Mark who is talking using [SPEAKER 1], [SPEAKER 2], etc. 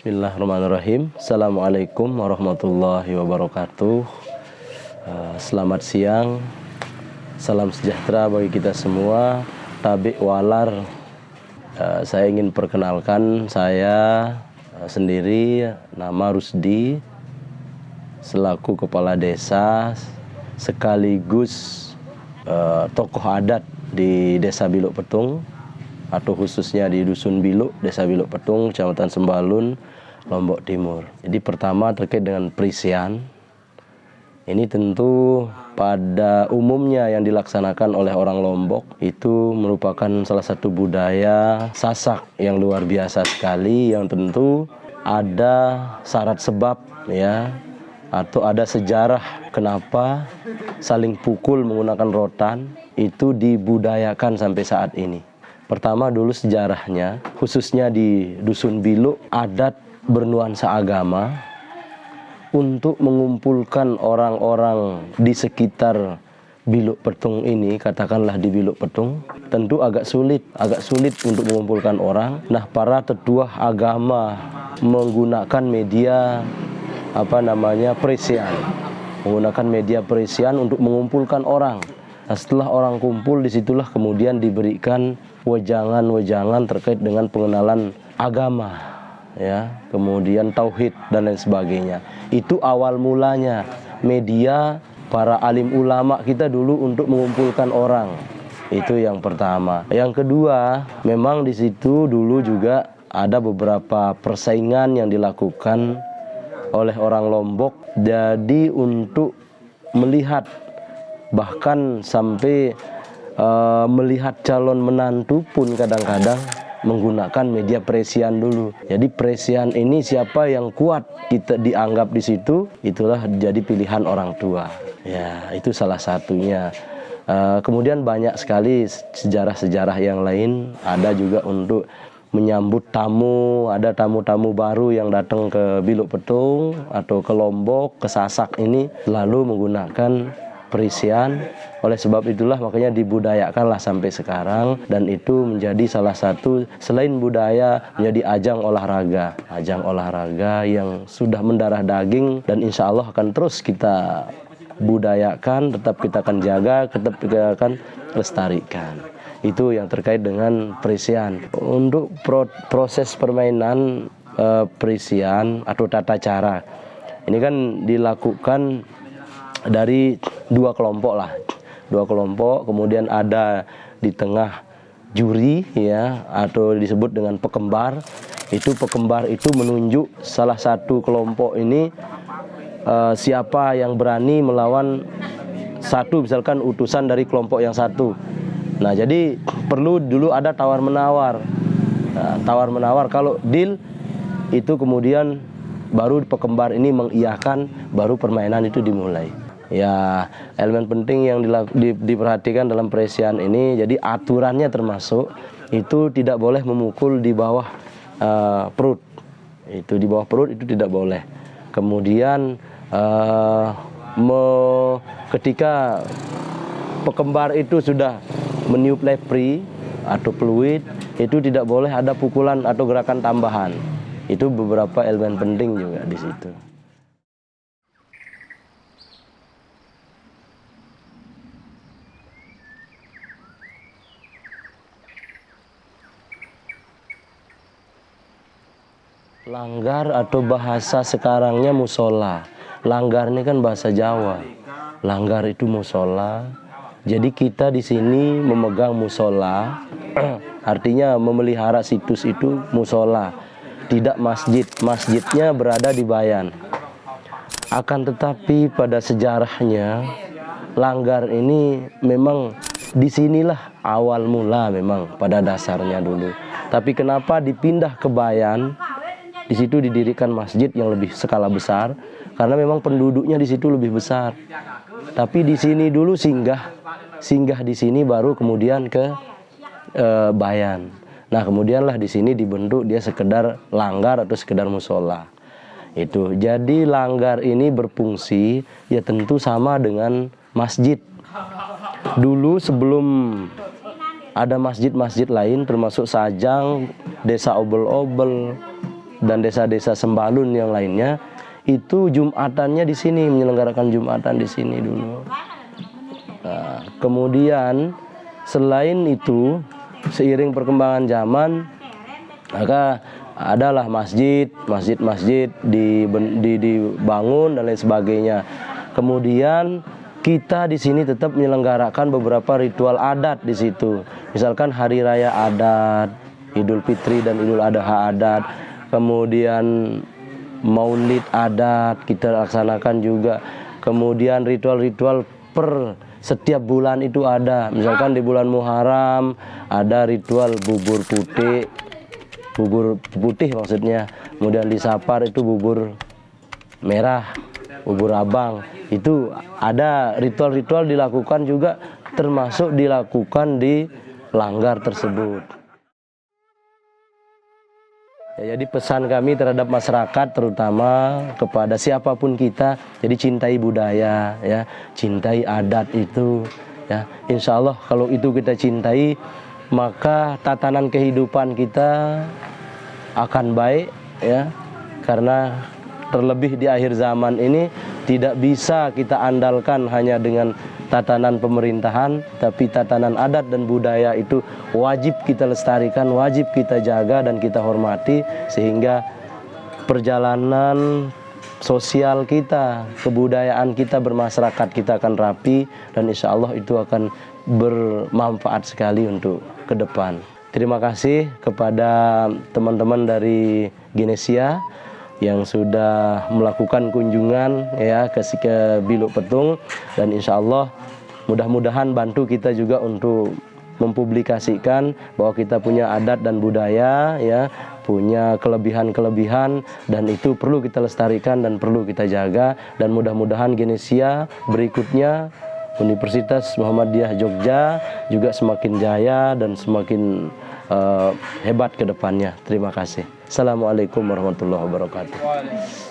[SPEAKER 1] Bismillahirrahmanirrahim. Assalamualaikum warahmatullahi wabarakatuh. Selamat siang. Salam sejahtera bagi kita semua. Tabik walar. Saya ingin perkenalkan saya sendiri, nama Rusdi, selaku kepala desa sekaligus tokoh adat di Desa Biluk Petung, atau khususnya di Dusun Biluk, Desa Biluk Petung, Kecamatan Sembalun, Lombok Timur. Jadi pertama terkait dengan perisian. Ini tentu pada umumnya yang dilaksanakan oleh orang Lombok itu merupakan salah satu budaya Sasak yang luar biasa sekali, yang tentu ada syarat sebab ya, atau ada sejarah kenapa saling pukul menggunakan rotan itu dibudayakan sampai saat ini. Pertama dulu sejarahnya, khususnya di Dusun Biluk, adat bernuansa agama untuk mengumpulkan orang-orang di sekitar Biluk Petung ini, katakanlah di Biluk Petung, tentu agak sulit untuk mengumpulkan orang. Nah, para tetua agama menggunakan media perisian, menggunakan media perisian untuk mengumpulkan orang. Nah, setelah orang kumpul, disitulah kemudian diberikan wejangan-wejangan terkait dengan pengenalan agama, ya, kemudian tauhid dan lain sebagainya. Itu awal mulanya media para alim ulama kita dulu untuk mengumpulkan orang. Itu yang pertama. Yang kedua, memang di situ dulu juga ada beberapa persaingan yang dilakukan oleh orang Lombok. Jadi untuk melihat, bahkan sampai melihat calon menantu pun kadang-kadang menggunakan media perisian dulu. Jadi perisian ini siapa yang kuat kita dianggap di situ, itulah jadi pilihan orang tua. Ya, itu salah satunya. Kemudian banyak sekali sejarah-sejarah yang lain. Ada juga untuk menyambut tamu, ada tamu-tamu baru yang datang ke Biluk Petung atau ke Lombok, ke Sasak ini lalu menggunakan perisian. Oleh sebab itulah makanya dibudayakanlah sampai sekarang, dan itu menjadi salah satu, selain budaya, menjadi ajang olahraga yang sudah mendarah daging, dan insya Allah akan terus kita budayakan, tetap kita akan jaga, tetap kita akan lestarikan. Itu yang terkait dengan perisian. Untuk proses permainan perisian atau tata cara ini kan dilakukan dari dua kelompok, kemudian ada di tengah juri, ya, atau disebut dengan pekembar. Itu pekembar itu menunjuk salah satu kelompok ini siapa yang berani melawan satu, misalkan utusan dari kelompok yang satu. Nah, jadi perlu dulu ada tawar menawar. Nah, tawar menawar, kalau deal itu kemudian baru pekembar ini mengiyakan, baru permainan itu dimulai. Ya, elemen penting yang diperhatikan dalam perisian ini, jadi aturannya termasuk itu tidak boleh memukul di bawah perut. Itu di bawah perut itu tidak boleh. Kemudian ketika pekembar itu sudah meniup lepri atau peluit, itu tidak boleh ada pukulan atau gerakan tambahan. Itu beberapa elemen penting juga di situ. Langgar atau bahasa sekarangnya musola. Langgar ini kan bahasa Jawa. Langgar itu musola. Jadi kita di sini memegang musola, artinya memelihara situs itu musola, tidak masjid. Masjidnya berada di Bayan. Akan tetapi pada sejarahnya Langgar ini memang disinilah awal mula, memang pada dasarnya dulu. Tapi kenapa dipindah ke Bayan? Di situ didirikan masjid yang lebih skala besar karena memang penduduknya di situ lebih besar. Tapi di sini dulu singgah di sini, baru kemudian ke Bayan. Nah, kemudianlah di sini dibentuk dia sekedar langgar atau sekedar musola. Itu. Jadi langgar ini berfungsi ya tentu sama dengan masjid. Dulu sebelum ada masjid-masjid lain termasuk Sajang, Desa Obel-Obel, dan desa-desa Sembalun yang lainnya itu Jumatannya di sini, menyelenggarakan Jumatan di sini dulu. Nah, kemudian selain itu seiring perkembangan zaman maka adalah masjid dibangun dan lain sebagainya. Kemudian kita di sini tetap menyelenggarakan beberapa ritual adat di situ. Misalkan hari raya adat, Idul Fitri dan Idul Adha adat, kemudian Maulid adat kita laksanakan juga. Kemudian ritual-ritual per setiap bulan itu ada. Misalkan di bulan Muharram ada ritual bubur putih maksudnya. Kemudian di Safar itu bubur merah, bubur abang. Itu ada ritual-ritual dilakukan juga, termasuk dilakukan di langgar tersebut. Ya, jadi pesan kami terhadap masyarakat, terutama kepada siapapun kita, jadi cintai budaya, ya, cintai adat itu, ya. Insya Allah kalau itu kita cintai, maka tatanan kehidupan kita akan baik, ya, karena terlebih di akhir zaman ini tidak bisa kita andalkan hanya dengan tatanan pemerintahan, tapi tatanan adat dan budaya itu wajib kita lestarikan, wajib kita jaga dan kita hormati, sehingga perjalanan sosial kita, kebudayaan kita, bermasyarakat kita akan rapi dan insya Allah itu akan bermanfaat sekali untuk ke depan. Terima kasih kepada teman-teman dari Genesia yang sudah melakukan kunjungan, ya, ke Biluk Petung, dan insya Allah mudah-mudahan bantu kita juga untuk mempublikasikan bahwa kita punya adat dan budaya, ya, punya kelebihan-kelebihan, dan itu perlu kita lestarikan dan perlu kita jaga. Dan mudah-mudahan Genesia berikutnya, Universitas Muhammadiyah Jogja juga semakin jaya dan semakin hebat ke depannya. Terima kasih. Assalamualaikum warahmatullahi wabarakatuh.